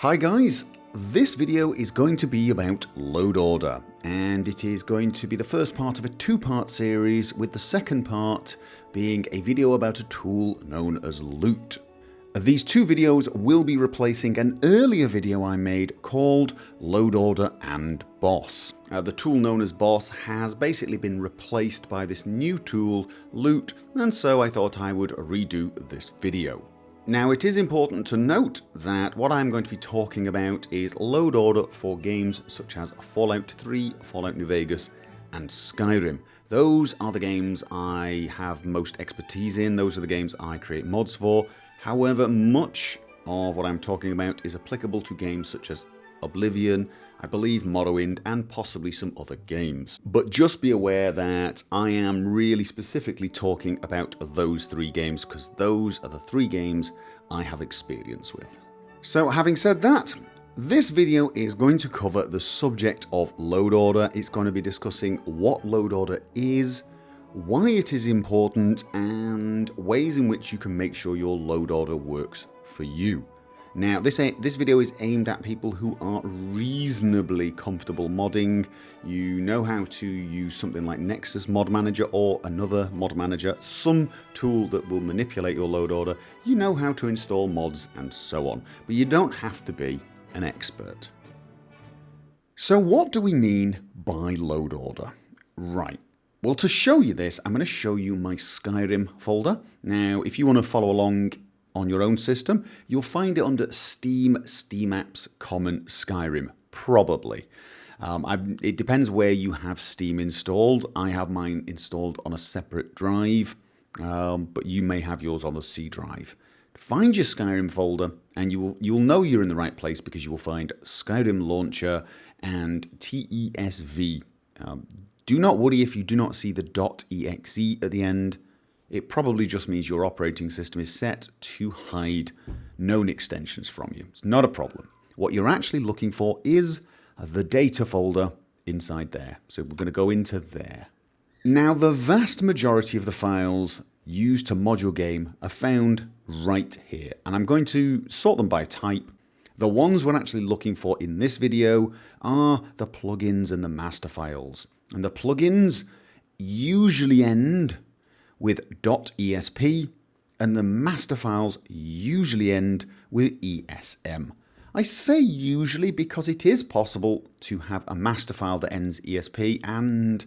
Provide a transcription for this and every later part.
Hi guys, this video is going to be about load order, and it is going to be the first part of a two-part series, with the second part being a video about a tool known as loot. These two videos will be replacing an earlier video I made called Load Order and Boss. The tool known as Boss has basically been replaced by this new tool, Loot, and so I thought I would redo this video. Now, it is important to note that what I'm going to be talking about is load order for games such as Fallout 3, Fallout New Vegas, and Skyrim. Those are the games I have most expertise in, those are the games I create mods for. However, much of what I'm talking about is applicable to games such as Oblivion, I believe Morrowind, and possibly some other games. But just be aware that I am really specifically talking about those three games, because those are the three games I have experience with. So having said that, this video is going to cover the subject of load order. It's going to be discussing what load order is, why it is important, and ways in which you can make sure your load order works for you. Now, this video is aimed at people who are reasonably comfortable modding. You know how to use something like Nexus Mod Manager or another mod manager, some tool that will manipulate your load order. You know how to install mods and so on, but you don't have to be an expert. So what do we mean by load order? Right. Well, to show you this, I'm going to show you my Skyrim folder. Now, if you want to follow along on your own system, you'll find it under Steam Apps Common Skyrim, probably. It depends where you have Steam installed. I have mine installed on a separate drive, but you may have yours on the C drive. Find your Skyrim folder, and you'll know you're in the right place, because you will find Skyrim Launcher and TESV. Do not worry if you do not see the .exe at the end. It probably just means your operating system is set to hide known extensions from you. It's not a problem. What you're actually looking for is the data folder inside there. So we're going to go into there. Now, the vast majority of the files used to mod your game are found right here. And I'm going to sort them by type. The ones we're actually looking for in this video are the plugins and the master files. And the plugins usually end with .esp, and the master files usually end with ESM. I say usually because it is possible to have a master file that ends ESP and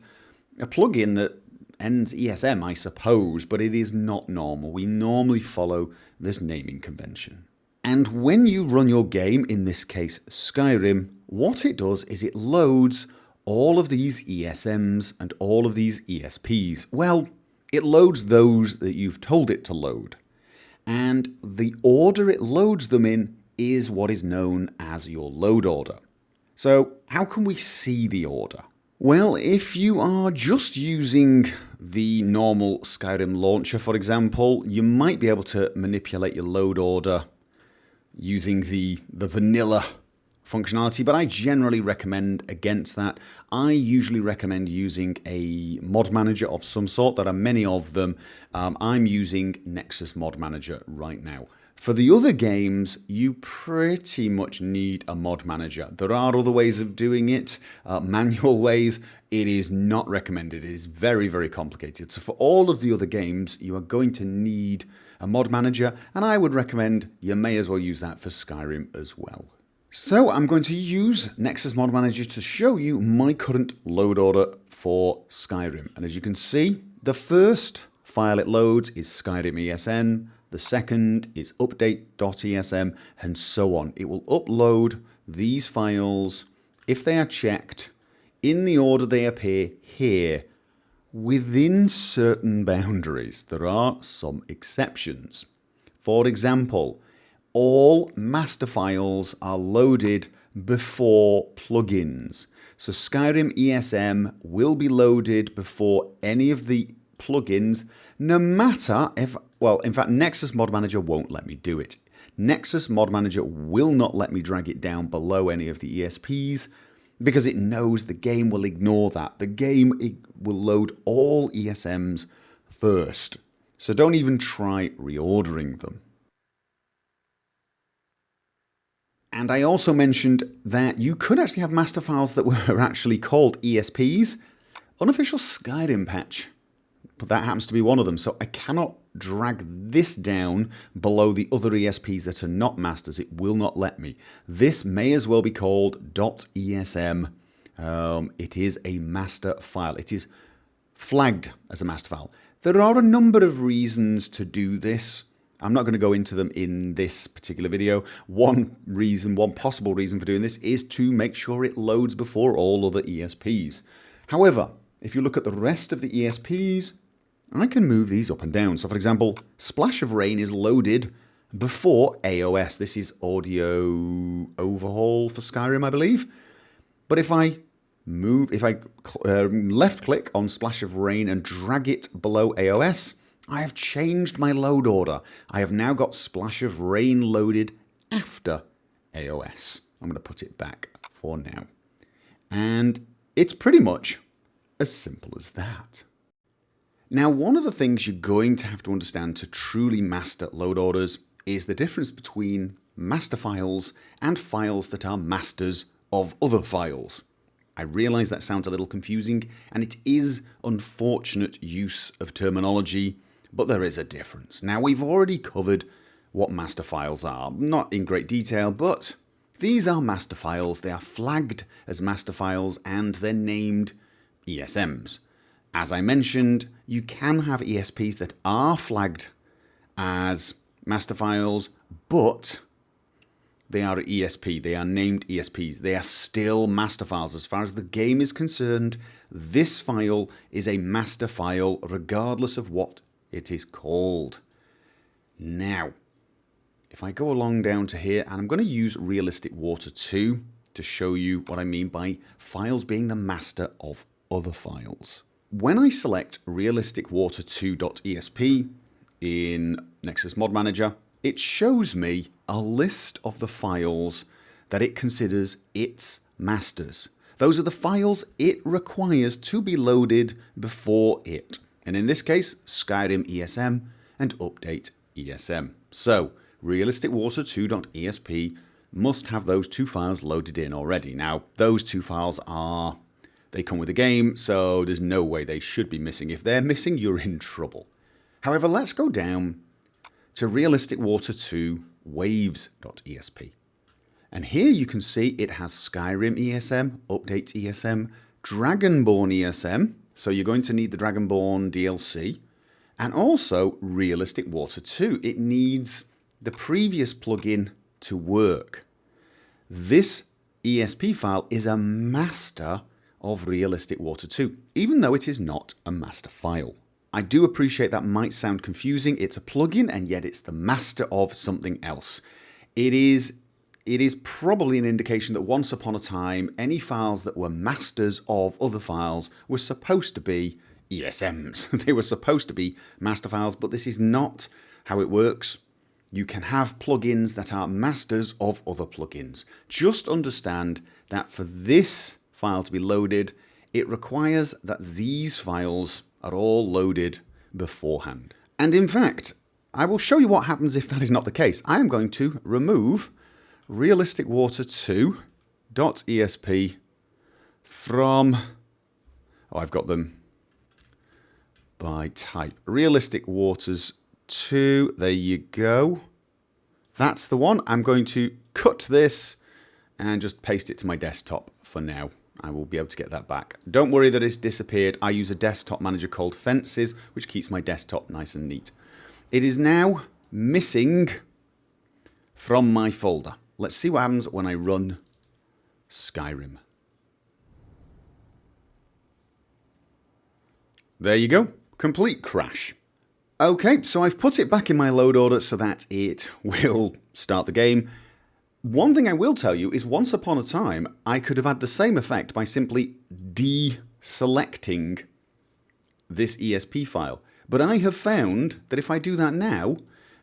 a plugin that ends ESM, I suppose, but it is not normal. We normally follow this naming convention. And when you run your game, in this case Skyrim, what it does is it loads all of these ESMs and all of these ESPs. Well, it loads those that you've told it to load. And the order it loads them in is what is known as your load order. So how can we see the order? Well, if you are just using the normal Skyrim launcher, for example, you might be able to manipulate your load order using the vanilla functionality, but I generally recommend against that. I usually recommend using a mod manager of some sort. There are many of them. I'm using Nexus Mod Manager right now. For the other games, you pretty much need a mod manager. There are other ways of doing it, manual ways. It is not recommended. It is very, very complicated. So for all of the other games, you are going to need a mod manager, and I would recommend you may as well use that for Skyrim as well. So I'm going to use Nexus Mod Manager to show you my current load order for Skyrim. And as you can see, the first file it loads is Skyrim ESN, the second is update.esm, and so on. It will upload these files, if they are checked, in the order they appear here, within certain boundaries. There are some exceptions. For example, all master files are loaded before plugins. So Skyrim ESM will be loaded before any of the plugins, no matter if, well, in fact, Nexus Mod Manager won't let me do it. Nexus Mod Manager will not let me drag it down below any of the ESPs, because it knows the game will ignore that. The game will load all ESMs first. So don't even try reordering them. And I also mentioned that you could actually have master files that were actually called ESPs. Unofficial Skyrim patch. But that happens to be one of them. So I cannot drag this down below the other ESPs that are not masters. It will not let me. This may as well be called .esm. It is a master file. It is flagged as a master file. There are a number of reasons to do this. I'm not going to go into them in this particular video. One possible reason for doing this is to make sure it loads before all other ESPs. However, if you look at the rest of the ESPs, I can move these up and down. So for example, Splash of Rain is loaded before AOS. This is Audio Overhaul for Skyrim, I believe. But if I left click on Splash of Rain and drag it below AOS, I have changed my load order. I have now got Splash of Rain loaded after AOS. I'm going to put it back for now. And it's pretty much as simple as that. Now, one of the things you're going to have to understand to truly master load orders is the difference between master files and files that are masters of other files. I realise that sounds a little confusing, and it is unfortunate use of terminology, but there is a difference. Now, we've already covered what master files are, not in great detail, but these are master files. They are flagged as master files, and they're named ESMs. As I mentioned, you can have ESPs that are flagged as master files, but they are ESP. They are named ESPs. They are still master files. As far as the game is concerned, this file is a master file regardless of what it is called. Now, if I go along down to here, and I'm going to use Realistic Water 2 to show you what I mean by files being the master of other files. When I select Realistic Water 2.esp in Nexus Mod Manager, it shows me a list of the files that it considers its masters. Those are the files it requires to be loaded before it. And in this case, Skyrim ESM and Update ESM. So, Realistic Water 2.esp must have those two files loaded in already. Now, those two files they come with the game, so there's no way they should be missing. If they're missing, you're in trouble. However, let's go down to Realistic Water 2 waves.esp. And here you can see it has Skyrim ESM, Update ESM, Dragonborn ESM, so you're going to need the Dragonborn DLC, and also Realistic Water 2. It needs the previous plugin to work. This ESP file is a master of Realistic Water 2, even though it is not a master file. I do appreciate that might sound confusing. It's a plugin, and yet it's the master of something else. It is probably an indication that once upon a time, any files that were masters of other files were supposed to be ESMs. They were supposed to be master files, but this is not how it works. You can have plugins that are masters of other plugins. Just understand that for this file to be loaded, it requires that these files are all loaded beforehand. And in fact, I will show you what happens if that is not the case. I am going to remove Realistic Water 2.esp from, I've got them by type. Realistic Waters 2, there you go. That's the one. I'm going to cut this and just paste it to my desktop for now. I will be able to get that back. Don't worry that it's disappeared. I use a desktop manager called Fences, which keeps my desktop nice and neat. It is now missing from my folder. Let's see what happens when I run Skyrim. There you go. Complete crash. Okay, so I've put it back in my load order so that it will start the game. One thing I will tell you is once upon a time, I could have had the same effect by simply deselecting this ESP file. But I have found that if I do that now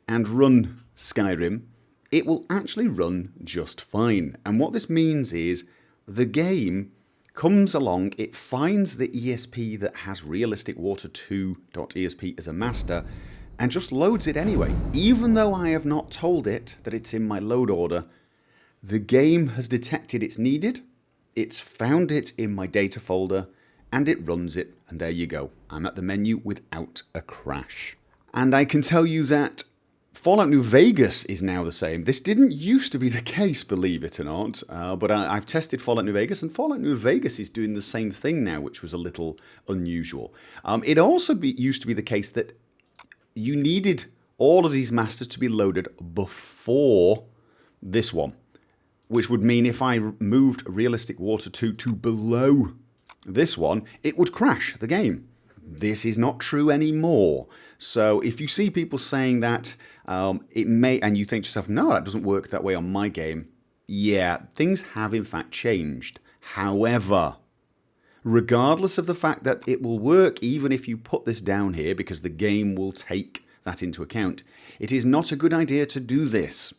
and run Skyrim, it will actually run just fine. And what this means is the game comes along, it finds the ESP that has Realistic Water 2.esp as a master and just loads it anyway. Even though I have not told it that it's in my load order, The game has detected it's needed, it's found it in my data folder, and it runs it, and there you go. I'm at the menu without a crash. And I can tell you that Fallout New Vegas is now the same. This didn't used to be the case, believe it or not, but I've tested Fallout New Vegas, and Fallout New Vegas is doing the same thing now, which was a little unusual. It also used to be the case that you needed all of these masters to be loaded before this one, which would mean if I moved Realistic Water 2 to below this one, it would crash the game. This is not true anymore. So if you see people saying that it may, and you think to yourself, no, that doesn't work that way on my game. Yeah, things have in fact changed. However, regardless of the fact that it will work even if you put this down here, because the game will take that into account, it is not a good idea to do this.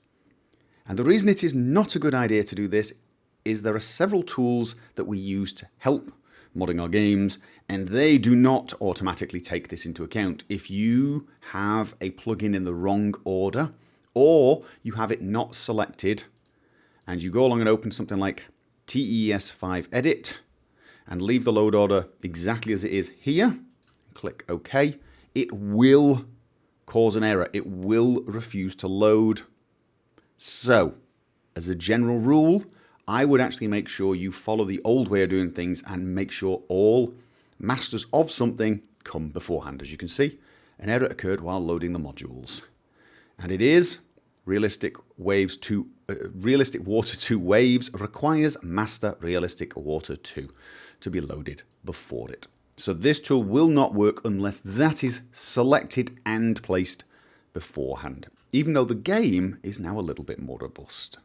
And the reason it is not a good idea to do this is there are several tools that we use to help modding our games, and they do not automatically take this into account. If you have a plugin in the wrong order, or you have it not selected, and you go along and open something like TES5 Edit, and leave the load order exactly as it is here, click OK, it will cause an error. It will refuse to load. So, as a general rule, I would actually make sure you follow the old way of doing things and make sure all masters of something come beforehand. As you can see, an error occurred while loading the modules. And it is Realistic Water 2 Waves requires Master Realistic Water 2 to be loaded before it. So this tool will not work unless that is selected and placed beforehand, even though the game is now a little bit more robust.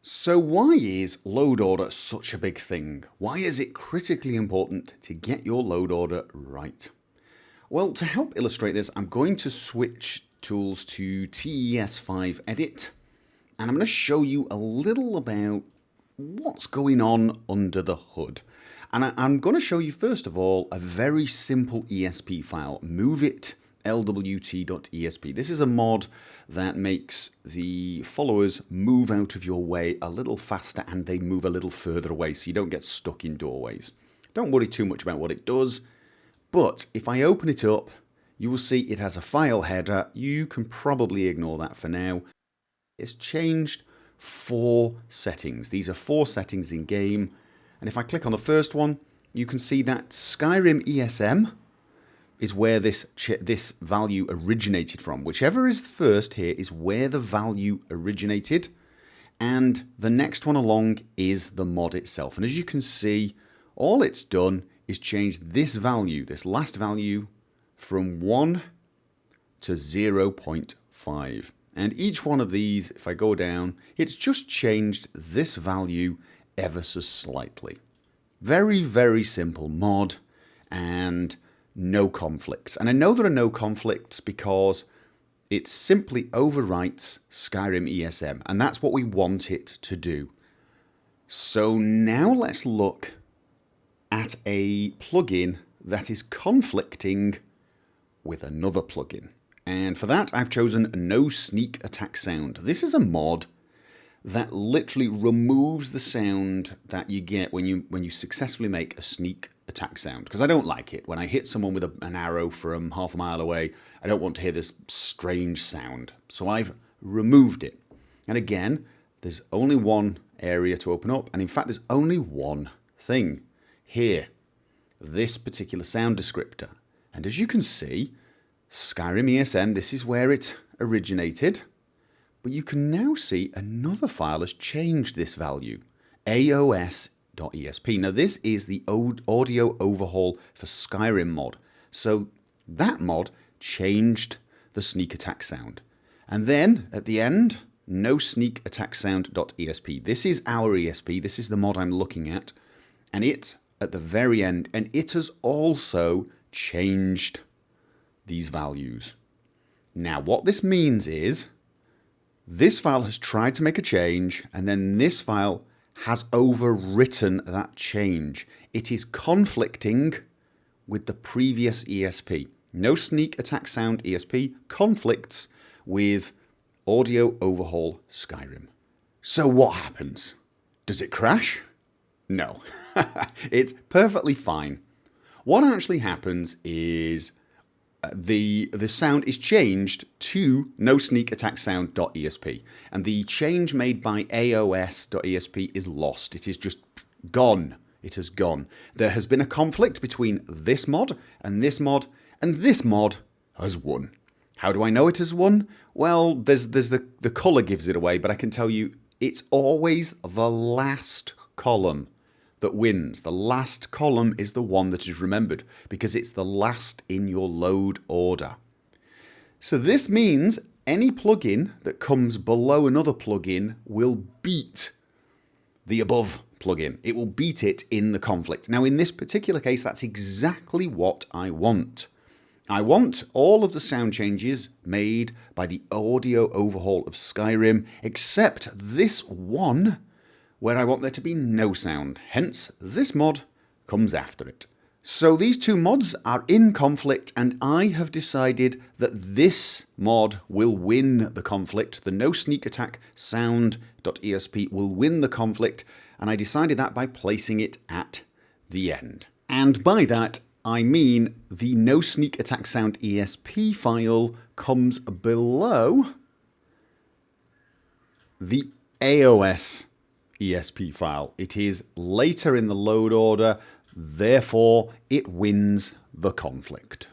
So why is load order such a big thing? Why is it critically important to get your load order right? Well, to help illustrate this, I'm going to switch tools to TES5 Edit, and I'm going to show you a little about what's going on under the hood. And I'm going to show you, first of all, a very simple ESP file, moveit lwt.esp. This is a mod that makes the followers move out of your way a little faster and they move a little further away so you don't get stuck in doorways. Don't worry too much about what it does, but if I open it up, you will see it has a file header. You can probably ignore that for now. It's changed 4 settings. These are 4 settings in game, and if I click on the first one, you can see that Skyrim ESM is where this value originated from. Whichever is first here is where the value originated, and the next one along is the mod itself. And as you can see, all it's done is change this value, this last value, from 1 to 0.5. And each one of these, if I go down, it's just changed this value ever so slightly. Very, very simple mod, and no conflicts. And I know there are no conflicts because it simply overwrites Skyrim ESM, and that's what we want it to do. So now let's look at a plugin that is conflicting with another plugin. And for that, I've chosen No Sneak Attack Sound. This is a mod that literally removes the sound that you get when you successfully make a sneak attack sound, because I don't like it. When I hit someone with an arrow from half a mile away, I don't want to hear this strange sound. So I've removed it. And again, there's only one area to open up, and in fact there's only one thing here, this particular sound descriptor. And as you can see, Skyrim ESM, this is where it originated. But you can now see another file has changed this value, aos.esp. Now this is the audio overhaul for Skyrim mod. So that mod changed the sneak attack sound. And then at the end, no sneak attack sound.esp. This is our ESP. This is the mod I'm looking at. And it's at the very end. And it has also changed these values. Now what this means is this file has tried to make a change, and then this file has overwritten that change. It is conflicting with the previous ESP. No sneak attack sound ESP conflicts with audio overhaul Skyrim. So what happens? Does it crash? No, it's perfectly fine. What actually happens is the sound is changed to nosneakattacksound.esp, and the change made by aos.esp is lost. It is just gone. It has gone. There has been a conflict between this mod, and this mod has won. How do I know it has won? Well, there's the colour gives it away, but I can tell you it's always the last column that wins. The last column is the one that is remembered because it's the last in your load order. So this means any plugin that comes below another plugin will beat the above plugin. It will beat it in the conflict. Now in this particular case, that's exactly what I want. I want all of the sound changes made by the audio overhaul of Skyrim, except this one, where I want there to be no sound. Hence, this mod comes after it. So these two mods are in conflict, and I have decided that this mod will win the conflict. The no sneak attack sound.esp will win the conflict, and I decided that by placing it at the end. And by that, I mean the no sneak attack sound ESP file comes below the AOS ESP file. It is later in the load order, therefore it wins the conflict.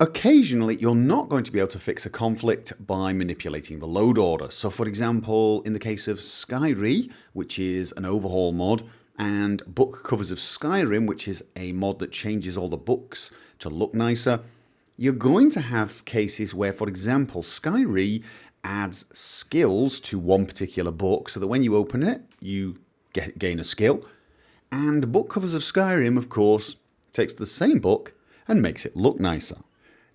Occasionally, you're not going to be able to fix a conflict by manipulating the load order. So for example, in the case of Skyrim, which is an overhaul mod, and book covers of Skyrim, which is a mod that changes all the books to look nicer, you're going to have cases where, for example, Skyrim adds skills to one particular book so that when you open it, you gain a skill. And book covers of Skyrim, of course, takes the same book and makes it look nicer.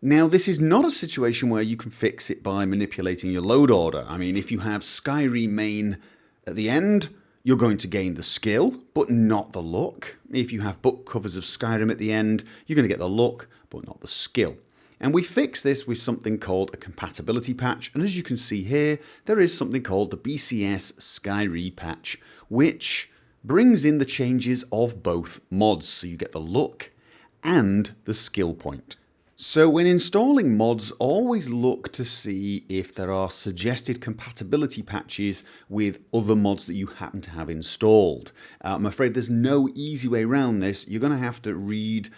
Now, this is not a situation where you can fix it by manipulating your load order. I mean, if you have Skyrim main at the end, you're going to gain the skill, but not the look. If you have book covers of Skyrim at the end, you're going to get the look, but not the skill. And we fix this with something called a compatibility patch. And as you can see here, there is something called the BCS Skyrim patch, which brings in the changes of both mods. So you get the look and the skill point. So when installing mods, always look to see if there are suggested compatibility patches with other mods that you happen to have installed. I'm afraid there's no easy way around this. You're going to have to read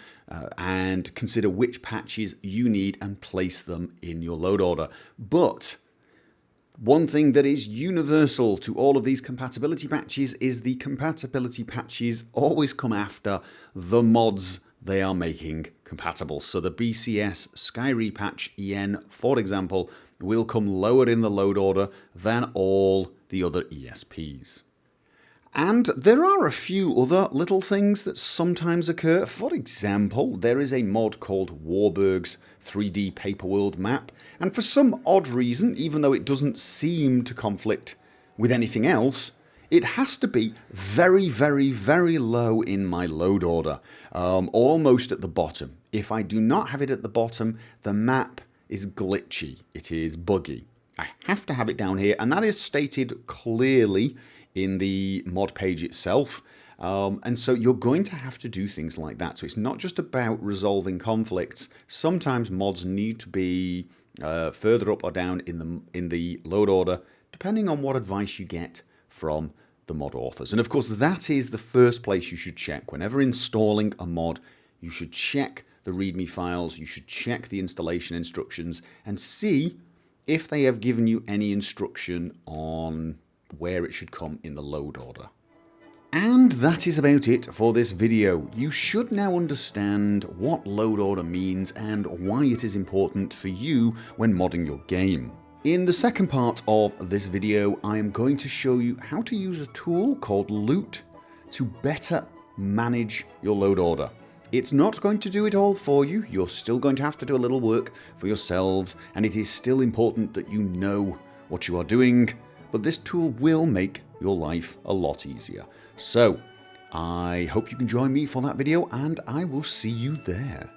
and consider which patches you need and place them in your load order. But one thing that is universal to all of these compatibility patches is the compatibility patches always come after the mods they are making compatible. So the BCS Skyrim patch EN, for example, will come lower in the load order than all the other ESPs. And there are a few other little things that sometimes occur. For example, there is a mod called Warburg's 3D Paper World map, and for some odd reason, even though it doesn't seem to conflict with anything else, it has to be very, very, very low in my load order, almost at the bottom. If I do not have it at the bottom, the map is glitchy, it is buggy. I have to have it down here, and that is stated clearly in the mod page itself. And so you're going to have to do things like that. So it's not just about resolving conflicts. Sometimes mods need to be further up or down in the load order, depending on what advice you get from the mod authors. And of course, that is the first place you should check. Whenever installing a mod, you should check the README files, you should check the installation instructions and see if they have given you any instruction on where it should come in the load order. And that is about it for this video. You should now understand what load order means and why it is important for you when modding your game. In the second part of this video, I am going to show you how to use a tool called Loot to better manage your load order. It's not going to do it all for you. You're still going to have to do a little work for yourselves, and it is still important that you know what you are doing, but this tool will make your life a lot easier. So, I hope you can join me for that video, and I will see you there.